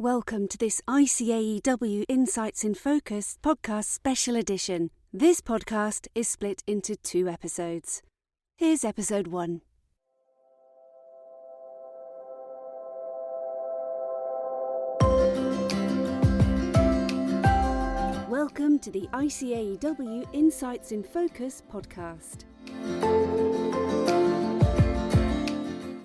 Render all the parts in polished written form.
Welcome to this ICAEW Insights In Focus podcast special edition. This podcast is split into 2 episodes. Here's episode 1. Welcome to the ICAEW Insights In Focus podcast.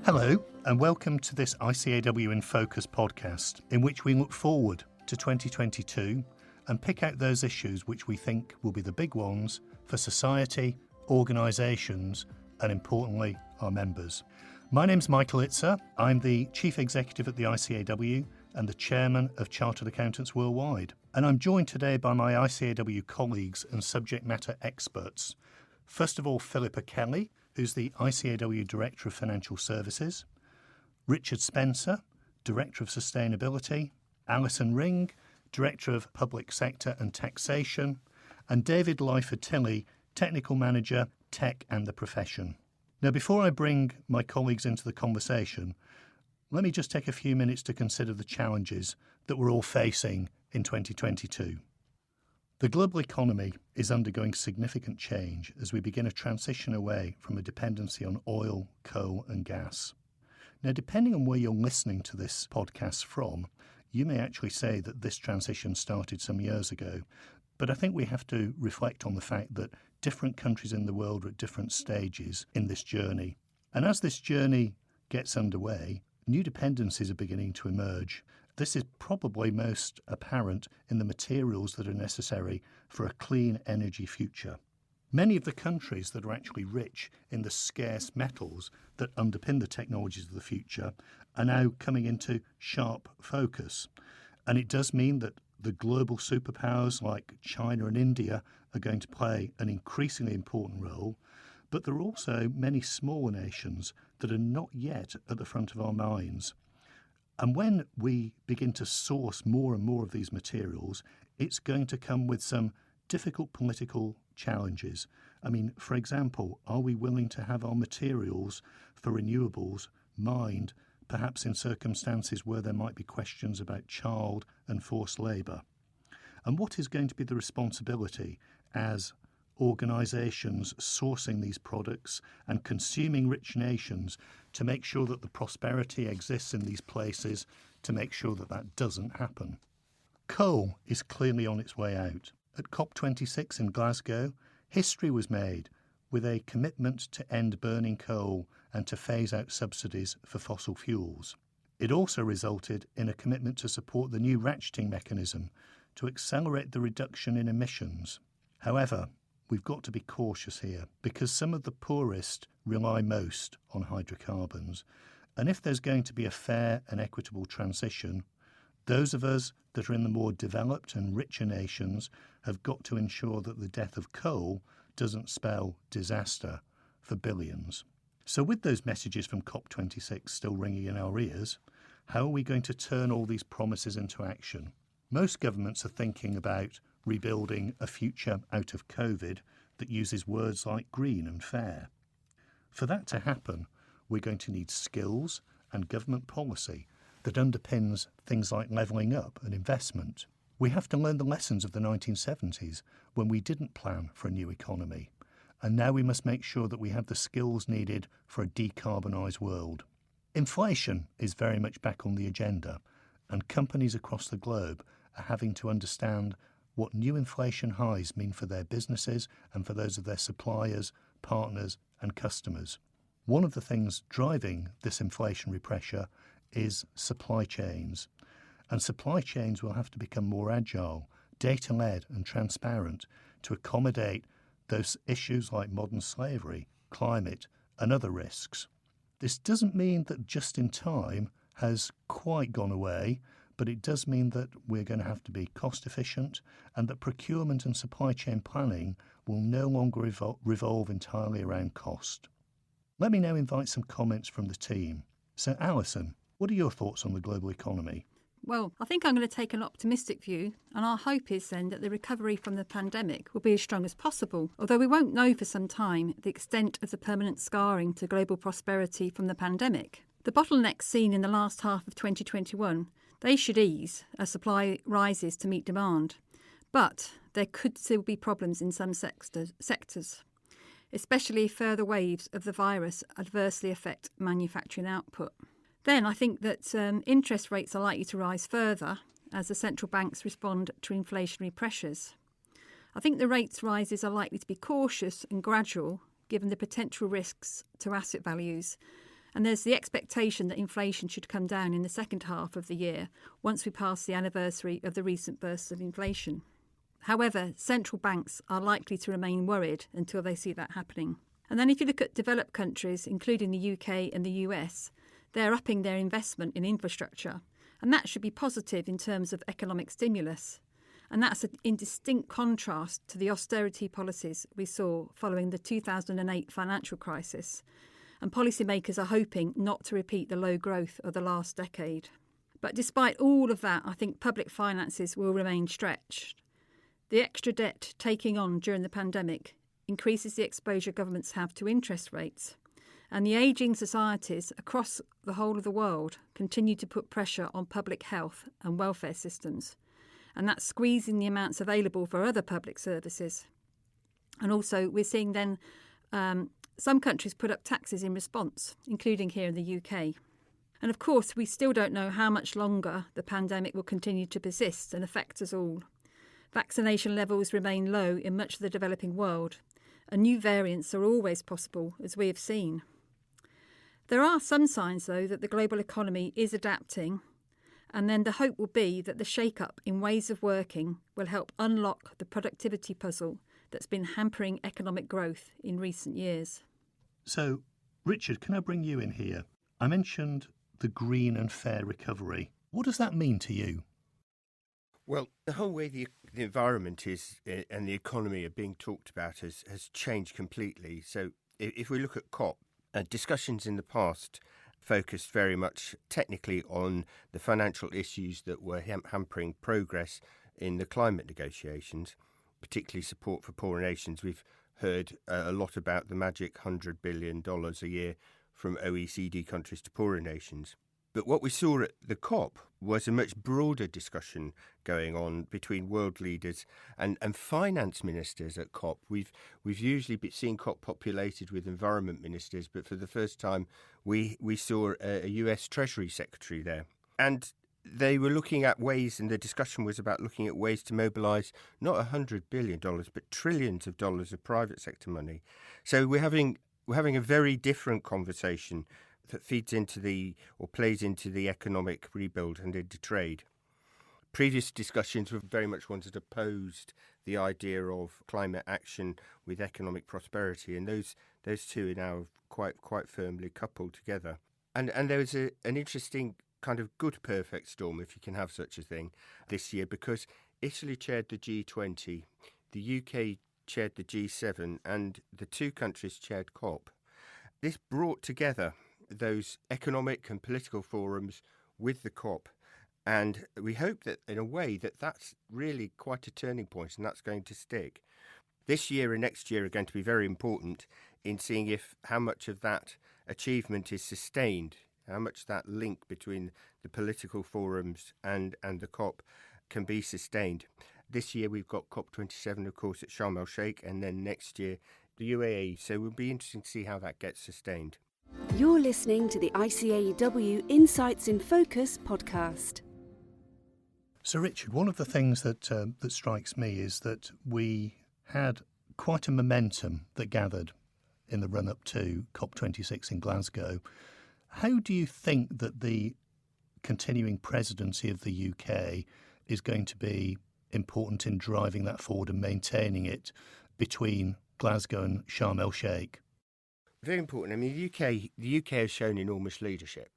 Hello, and welcome to this ICAEW In Focus podcast, in which we look forward to 2022 and pick out those issues which we think will be the big ones for society, organisations, and importantly, our members. My name's Michael Izza. I'm the Chief Executive at the ICAEW and the Chairman of Chartered Accountants Worldwide. And I'm joined today by my ICAEW colleagues and subject matter experts. First of all, Philippa Kelly, who's the ICAEW Director of Financial Services, Richard Spencer, Director of Sustainability, Alison Ring, Director of Public Sector and Taxation, and David Lyford-Tilley, Technical Manager, Tech and the Profession. Now, before I bring my colleagues into the conversation, let me just take a few minutes to consider the challenges that we're all facing in 2022. The global economy is undergoing significant change as we begin a transition away from a dependency on oil, coal and gas. Now, depending on where you're listening to this podcast from, you may actually say that this transition started some years ago, but I think we have to reflect on the fact that different countries in the world are at different stages in this journey. And as this journey gets underway, new dependencies are beginning to emerge. This is probably most apparent in the materials that are necessary for a clean energy future. Many of the countries that are actually rich in the scarce metals that underpin the technologies of the future are now coming into sharp focus. And it does mean that the global superpowers like China and India are going to play an increasingly important role, but there are also many smaller nations that are not yet at the front of our minds. And when we begin to source more and more of these materials, it's going to come with some difficult political challenges. I mean, for example, are we willing to have our materials for renewables mined, perhaps in circumstances where there might be questions about child and forced labour? And what is going to be the responsibility as organisations sourcing these products and consuming rich nations to make sure that the prosperity exists in these places, to make sure that that doesn't happen? Coal is clearly on its way out. At COP26 in Glasgow, history was made with a commitment to end burning coal and to phase out subsidies for fossil fuels. It also resulted in a commitment to support the new ratcheting mechanism to accelerate the reduction in emissions. However, we've got to be cautious here because some of the poorest rely most on hydrocarbons. And if there's going to be a fair and equitable transition, those of us that are in the more developed and richer nations have got to ensure that the death of coal doesn't spell disaster for billions. So with those messages from COP26 still ringing in our ears, how are we going to turn all these promises into action? Most governments are thinking about rebuilding a future out of COVID that uses words like green and fair. For that to happen, we're going to need skills and government policy that underpins things like levelling up and investment. We have to learn the lessons of the 1970s when we didn't plan for a new economy. And now we must make sure that we have the skills needed for a decarbonised world. Inflation is very much back on the agenda, and companies across the globe are having to understand what new inflation highs mean for their businesses and for those of their suppliers, partners and customers. One of the things driving this inflationary pressure is supply chains. And supply chains will have to become more agile, data-led and transparent to accommodate those issues like modern slavery, climate and other risks. This doesn't mean that just-in-time has quite gone away, but it does mean that we're going to have to be cost efficient and that procurement and supply chain planning will no longer revolve entirely around cost. Let me now invite some comments from the team. So Alison, what are your thoughts on the global economy? Well, I think I'm going to take an optimistic view, and our hope is then that the recovery from the pandemic will be as strong as possible, although we won't know for some time the extent of the permanent scarring to global prosperity from the pandemic. The bottlenecks seen in the last half of 2021, they should ease as supply rises to meet demand. But there could still be problems in some sectors, especially if further waves of the virus adversely affect manufacturing output. Then I think that interest rates are likely to rise further as the central banks respond to inflationary pressures. I think the rates rises are likely to be cautious and gradual given the potential risks to asset values. And there's the expectation that inflation should come down in the second half of the year once we pass the anniversary of the recent bursts of inflation. However, central banks are likely to remain worried until they see that happening. And then if you look at developed countries, including the UK and the US, they're upping their investment in infrastructure. And that should be positive in terms of economic stimulus. And that's in distinct contrast to the austerity policies we saw following the 2008 financial crisis. And policymakers are hoping not to repeat the low growth of the last decade. But despite all of that, I think public finances will remain stretched. The extra debt taking on during the pandemic increases the exposure governments have to interest rates. And the ageing societies across the whole of the world continue to put pressure on public health and welfare systems. And that's squeezing the amounts available for other public services. And also we're seeing then some countries put up taxes in response, including here in the UK. And of course, we still don't know how much longer the pandemic will continue to persist and affect us all. Vaccination levels remain low in much of the developing world, and new variants are always possible, as we have seen. There are some signs, though, that the global economy is adapting, and then the hope will be that the shake-up in ways of working will help unlock the productivity puzzle that's been hampering economic growth in recent years. So, Richard, can I bring you in here? I mentioned the green and fair recovery. What does that mean to you? Well, the whole way the environment is and the economy are being talked about has changed completely. So if we look at COP, discussions in the past focused very much technically on the financial issues that were hampering progress in the climate negotiations, particularly support for poorer nations. We've heard a lot about the magic $100 billion a year from OECD countries to poorer nations. But what we saw at the COP was a much broader discussion going on between world leaders and finance ministers at COP. We've usually seen COP populated with environment ministers, but for the first time we saw a US Treasury Secretary there. And they were looking at ways, and the discussion was about looking at ways to mobilise not $100 billion, but trillions of dollars of private sector money. So we're having a very different conversation that feeds into or plays into the economic rebuild and into trade. Previous discussions were very much ones that opposed the idea of climate action with economic prosperity, and those two are now quite firmly coupled together. And there was an interesting kind of good perfect storm, if you can have such a thing, this year, because Italy chaired the G20, the UK chaired the G7, and the two countries chaired COP. This brought together those economic and political forums with the COP, and we hope that in a way that's really quite a turning point, and that's going to stick. This year and next year are going to be very important in seeing how much of that achievement is sustained, how much that link between the political forums and the COP can be sustained. This year we've got COP27, of course, at Sharm el-Sheikh, and then next year the UAE, so it will be interesting to see how that gets sustained. You're listening to the ICAEW Insights In Focus podcast. So, Richard, one of the things that strikes me is that we had quite a momentum that gathered in the run-up to COP26 in Glasgow. How do you think that the continuing presidency of the UK is going to be important in driving that forward and maintaining it between Glasgow and Sharm el-Sheikh? Very important. I mean, the UK has shown enormous leadership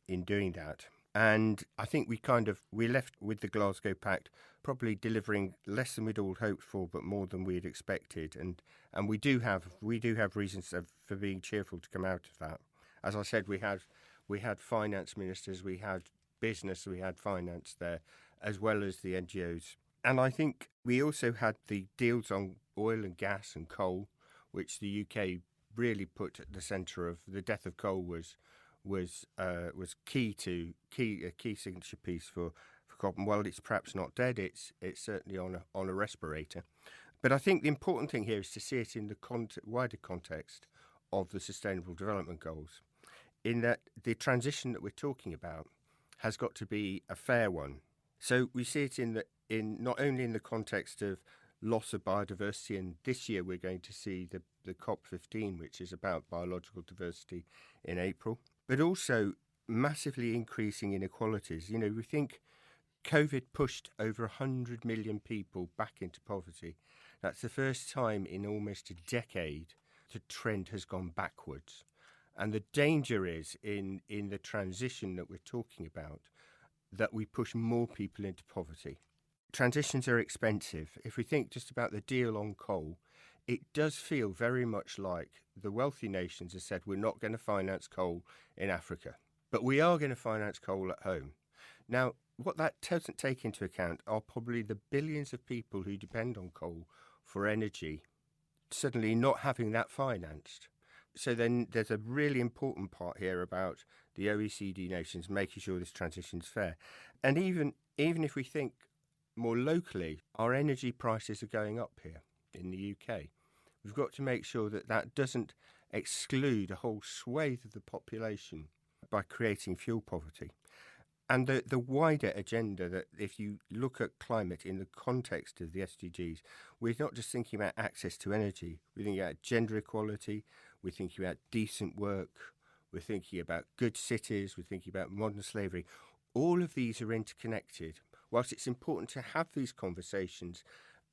in doing that. And I think we left with the Glasgow Pact probably delivering less than we'd all hoped for, but more than we had expected. And we do have reasons for being cheerful to come out of that. As I said, we had finance ministers, we had business, we had finance there, as well as the NGOs. And I think we also had the deals on oil and gas and coal, which the UK really put at the centre of the death of coal was was key signature piece for COP. And while it's perhaps not dead, it's certainly on a respirator. But I think the important thing here is to see it in the wider context of the Sustainable Development Goals, in that the transition that we're talking about has got to be a fair one. So we see it in not only in the context of loss of biodiversity, and this year we're going to see the COP15, which is about biological diversity, in April, but also massively increasing inequalities. You know, we think COVID pushed over 100 million people back into poverty. That's the first time in almost a decade the trend has gone backwards. And the danger is in the transition that we're talking about, that we push more people into poverty. Transitions are expensive. If we think just about the deal on coal, it does feel very much like the wealthy nations have said, we're not going to finance coal in Africa, but we are going to finance coal at home. Now, what that doesn't take into account are probably the billions of people who depend on coal for energy, suddenly not having that financed. So then there's a really important part here about the OECD nations making sure this transition is fair. And even if we think more locally, our energy prices are going up here in the UK. We've got to make sure that that doesn't exclude a whole swathe of the population by creating fuel poverty. And the wider agenda, that if you look at climate in the context of the SDGs, we're not just thinking about access to energy, we're thinking about gender equality, we're thinking about decent work, we're thinking about good cities, we're thinking about modern slavery. All of these are interconnected. Whilst it's important to have these conversations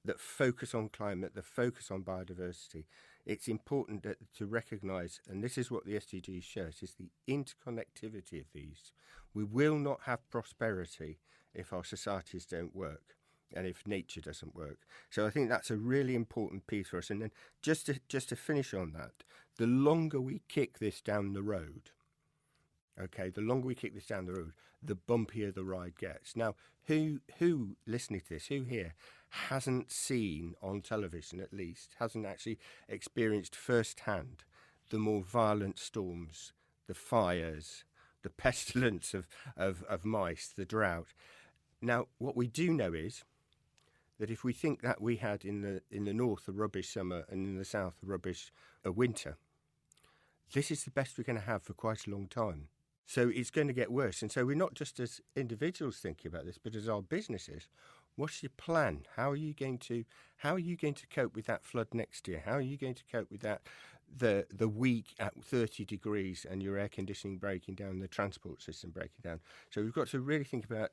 that focus on climate, that focus on biodiversity, it's important to recognise, and this is what the SDGs show us, is the interconnectivity of these. We will not have prosperity if our societies don't work and if nature doesn't work. So I think that's a really important piece for us. And then just to finish on that, the longer we kick this down the road, the bumpier the ride gets. Now, who listening to this, who here hasn't seen on television, at least, hasn't actually experienced firsthand the more violent storms, the fires, the pestilence of mice, the drought? Now, what we do know is that if we think that we had in the north a rubbish summer and in the south a rubbish winter, this is the best we're going to have for quite a long time. So it's going to get worse. And so we're not just as individuals thinking about this, but as our businesses. What's your plan? How are you going to cope with that flood next year? How are you going to cope with that the week at 30 degrees and your air conditioning breaking down, the transport system breaking down? So we've got to really think about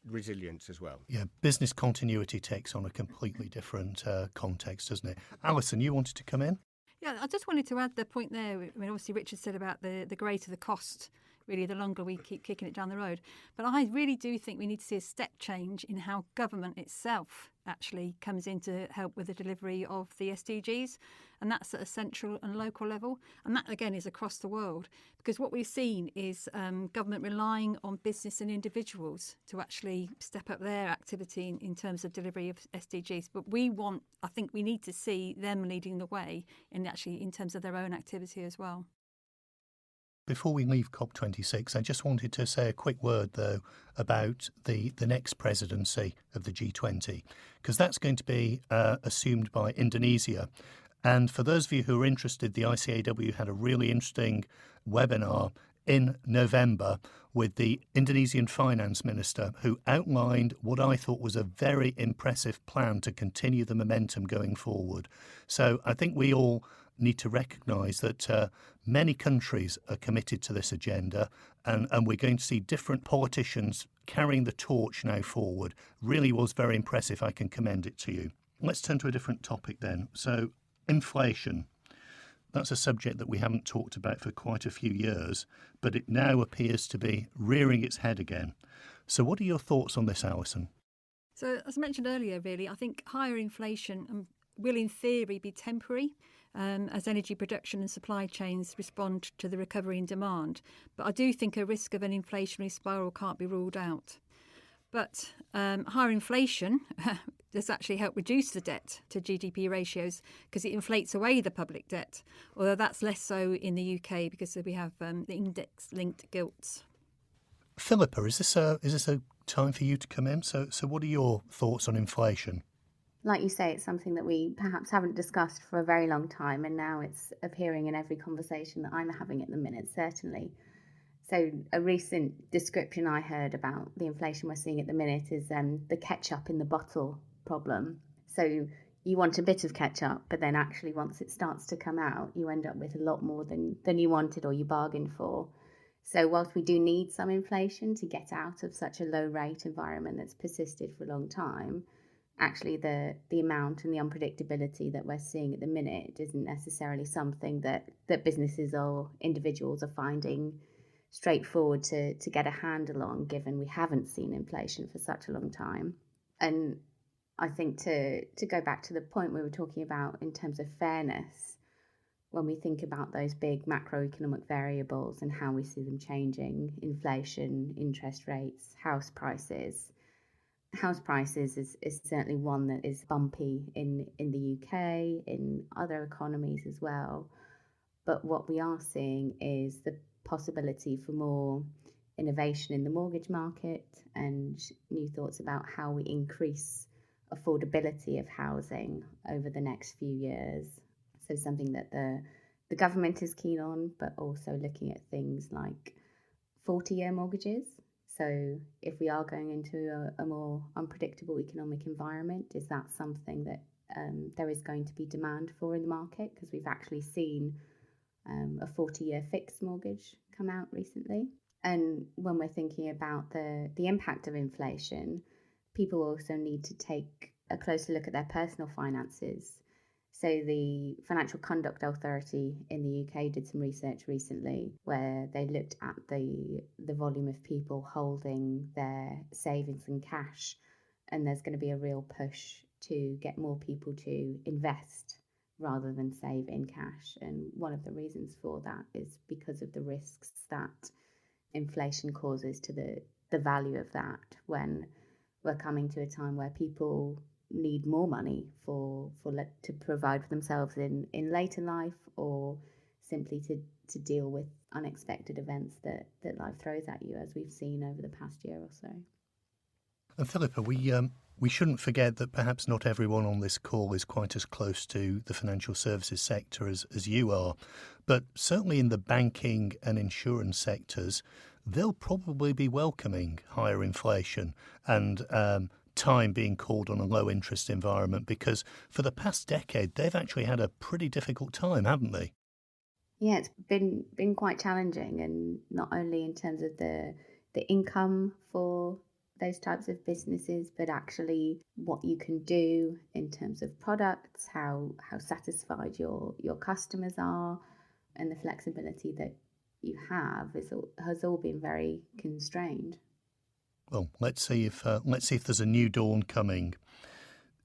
resilience as well. Yeah, business continuity takes on a completely different context, doesn't it? Alison, you wanted to come in? Yeah, I just wanted to add the point there. I mean, obviously, Richard said about the greater the cost, really, the longer we keep kicking it down the road. But I really do think we need to see a step change in how government itself actually comes in to help with the delivery of the SDGs. And that's at a central and local level. And that, again, is across the world. Because what we've seen is government relying on business and individuals to actually step up their activity in terms of delivery of SDGs. But I think we need to see them leading the way in terms of their own activity as well. Before we leave COP26, I just wanted to say a quick word, though, about the next presidency of the G20, because that's going to be assumed by Indonesia. And for those of you who are interested, the ICAEW had a really interesting webinar in November with the Indonesian finance minister, who outlined what I thought was a very impressive plan to continue the momentum going forward. So I think we all need to recognise that many countries are committed to this agenda, and we're going to see different politicians carrying the torch now forward. Really was very impressive. I can commend it to you. Let's turn to a different topic then. So inflation. That's a subject that we haven't talked about for quite a few years, but it now appears to be rearing its head again. So what are your thoughts on this, Alison? So as I mentioned earlier, really, I think higher inflation will in theory be temporary as energy production and supply chains respond to the recovery in demand. But I do think a risk of an inflationary spiral can't be ruled out. But higher inflation does actually help reduce the debt to GDP ratios because it inflates away the public debt, although that's less so in the UK because we have the index-linked gilts. Philippa, is this a time for you to come in? So what are your thoughts on inflation? Like you say, it's something that we perhaps haven't discussed for a very long time, and now it's appearing in every conversation that I'm having at the minute, certainly. So a recent description I heard about the inflation we're seeing at the minute is the ketchup in the bottle problem. So you want a bit of ketchup, but then actually once it starts to come out, you end up with a lot more than you wanted or you bargained for. So whilst we do need some inflation to get out of such a low rate environment that's persisted for a long time, actually the amount and the unpredictability that we're seeing at the minute isn't necessarily something that businesses or individuals are finding straightforward to get a handle on, given we haven't seen inflation for such a long time. And I think to go back to the point we were talking about in terms of fairness, when we think about those big macroeconomic variables and how we see them changing, inflation, interest rates, house prices is certainly one that is bumpy in the UK, in other economies as well. But what we are seeing is the possibility for more innovation in the mortgage market and new thoughts about how we increase affordability of housing over the next few years. So something that the government is keen on, but also looking at things like 40-year mortgages. So if we are going into a more unpredictable economic environment, is that something that there is going to be demand for in the market? Because we've actually seen a 40-year fixed mortgage come out recently. And when we're thinking about the impact of inflation, people also need to take a closer look at their personal finances. So the Financial Conduct Authority in the UK did some research recently where they looked at the volume of people holding their savings and cash, and there's going to be a real push to get more people to invest rather than save in cash. And one of the reasons for that is because of the risks that inflation causes to the value of that when we're coming to a time where people need more money to provide for themselves in later life, or simply to deal with unexpected events that life throws at you, as we've seen over the past year or so. And Philippa, we shouldn't forget that perhaps not everyone on this call is quite as close to the financial services sector as you are, but certainly in the banking and insurance sectors, they'll probably be welcoming higher inflation and time being called on a low interest environment, because for the past decade they've actually had a pretty difficult time, haven't they? Yeah, it's been quite challenging, and not only in terms of the income for those types of businesses, but actually what you can do in terms of products, how satisfied your customers are, and the flexibility that you have has all been very constrained. Well, let's see if there's a new dawn coming.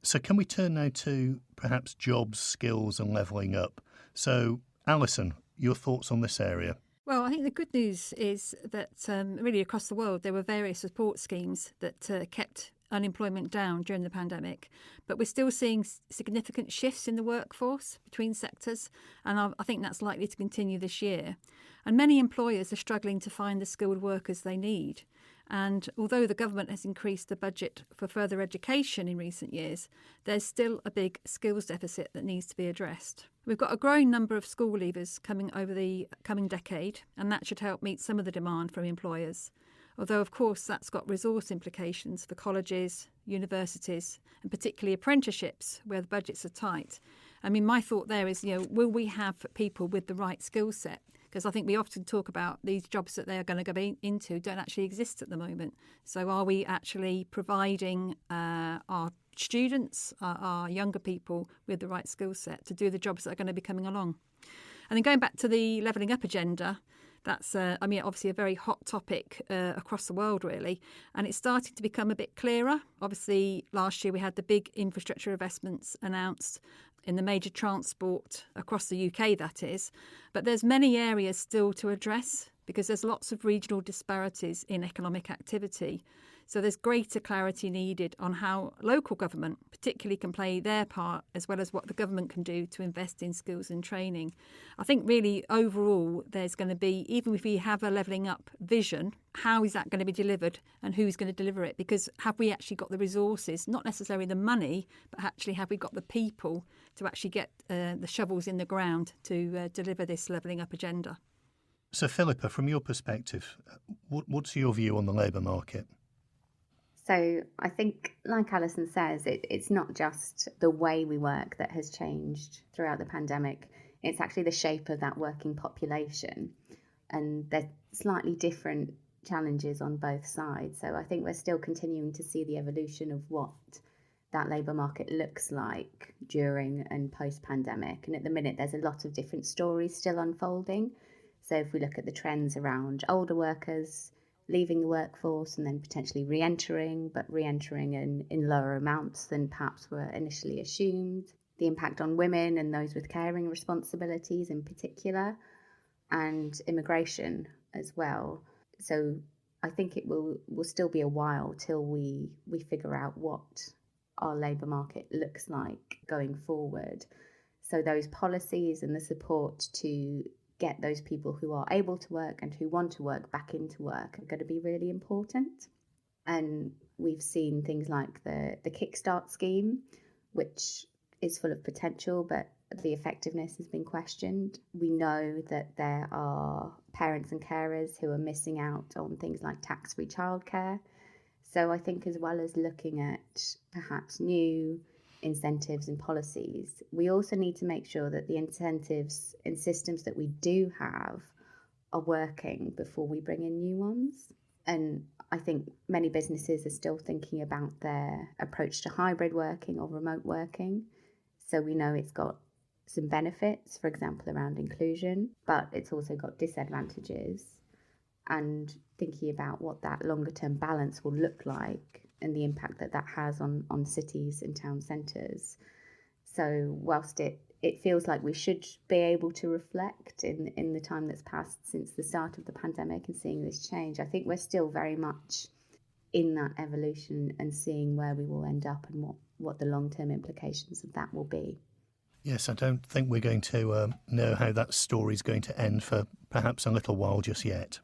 So can we turn now to perhaps jobs, skills and levelling up? So, Alison, your thoughts on this area? Well, I think the good news is that really across the world there were various support schemes that kept unemployment down during the pandemic, but we're still seeing significant shifts in the workforce between sectors, and I think that's likely to continue this year. And many employers are struggling to find the skilled workers they need. And although the government has increased the budget for further education in recent years, there's still a big skills deficit that needs to be addressed. We've got a growing number of school leavers coming over the coming decade, and that should help meet some of the demand from employers. Although, of course, that's got resource implications for colleges, universities, and particularly apprenticeships where the budgets are tight. I mean, my thought there is, will we have people with the right skill set? Because I think we often talk about these jobs that they are going to go into don't actually exist at the moment. So are we actually providing our students, our younger people with the right skill set to do the jobs that are going to be coming along? And then going back to the levelling up agenda, that's, obviously a very hot topic across the world, really. And it's starting to become a bit clearer. Obviously, last year we had the big infrastructure investments announced in the major transport across the UK, that is. But there's many areas still to address because there's lots of regional disparities in economic activity. So there's greater clarity needed on how local government particularly can play their part, as well as what the government can do to invest in skills and training. I think really overall there's going to be, even if we have a levelling up vision, how is that going to be delivered and who's going to deliver it? Because have we actually got the resources, not necessarily the money, but actually have we got the people to actually get the shovels in the ground to deliver this levelling up agenda? So Philippa, from your perspective, what's your view on the labour market? So I think, like Alison says, it's not just the way we work that has changed throughout the pandemic. It's actually the shape of that working population. And there's slightly different challenges on both sides. So I think we're still continuing to see the evolution of what that labour market looks like during and post-pandemic. And at the minute, there's a lot of different stories still unfolding. So if we look at the trends around older workers leaving the workforce and then potentially re-entering, but re-entering in lower amounts than perhaps were initially assumed. The impact on women and those with caring responsibilities in particular, and immigration as well. So I think it will still be a while till we figure out what our labour market looks like going forward. So those policies and the support to get those people who are able to work and who want to work back into work are going to be really important. And we've seen things like the Kickstart scheme, which is full of potential, but the effectiveness has been questioned. We know that there are parents and carers who are missing out on things like tax-free childcare. So I think as well as looking at perhaps new incentives and policies, we also need to make sure that the incentives and systems that we do have are working before we bring in new ones. And I think many businesses are still thinking about their approach to hybrid working or remote working. So we know it's got some benefits, for example, around inclusion, but it's also got disadvantages. And thinking about what that longer term balance will look like and the impact that has on cities and town centres. So whilst it feels like we should be able to reflect in the time that's passed since the start of the pandemic and seeing this change, I think we're still very much in that evolution and seeing where we will end up and what the long-term implications of that will be. Yes, I don't think we're going to know how that story's going to end for perhaps a little while just yet.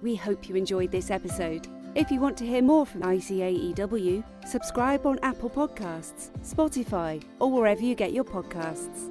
We hope you enjoyed this episode. If you want to hear more from ICAEW, subscribe on Apple Podcasts, Spotify, or wherever you get your podcasts.